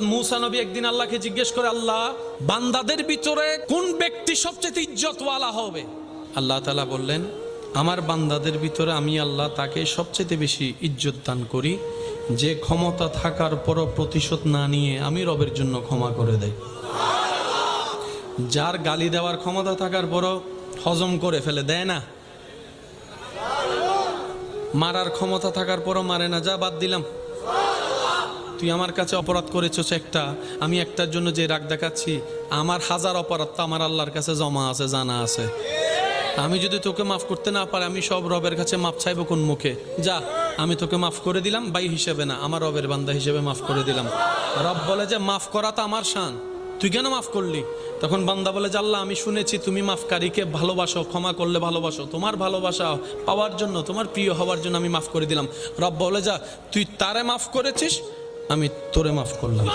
मूसा नबी एक दिन अल्लाह के जिज्ञेस करे अल्लाह बान्दादेर भितरे कोन व्यक्ति सबचेয়ে इज्जतवाला होबे अल्लाह ताआला बोललेन आमार बान्दादेर भितरे आमी अल्लाह ताके सबचेয়ে बेशी इज्जत दान करी जे क्षमता थाकार परो प्रतिशोध ना निये आमी रबेर जन्य क्षमा करे देय जार गाली देवार क्षमता थाकार परो हजम करे फेले देय ना मारार क्षमता थाकार परो मारे ना जा बाद दिलाम তুই আমার কাছে অপরাধ করেছস একটা আমি একটার জন্য যে রাগ দেখাচ্ছি আমার হাজার অপরাধ তো আমার আল্লাহর কাছে জমা আছে জানা আছে আমি যদি তোকে maaf করতে না পারি আমি সব রবের কাছে maaf চাইবো কোন মুখে যা আমি তোকে maaf করে দিলাম ভাই হিসেবে না আমার রবের বান্দা হিসেবে maaf করে দিলাম রব বলে যে maaf করা তো আমার শান তুই কেন maaf করলি তখন বান্দা বলে যে আল্লাহ আমি শুনেছি তুমি মাফকারীকে ভালোবাসো ক্ষমা করলে ভালোবাসো তোমার ভালোবাসা পাওয়ার জন্য তোমার প্রিয় হওয়ার জন্য আমি maaf করে দিলাম রব বলে যা তুই তারে maaf করেছিস আমি তোরে maaf করলাম।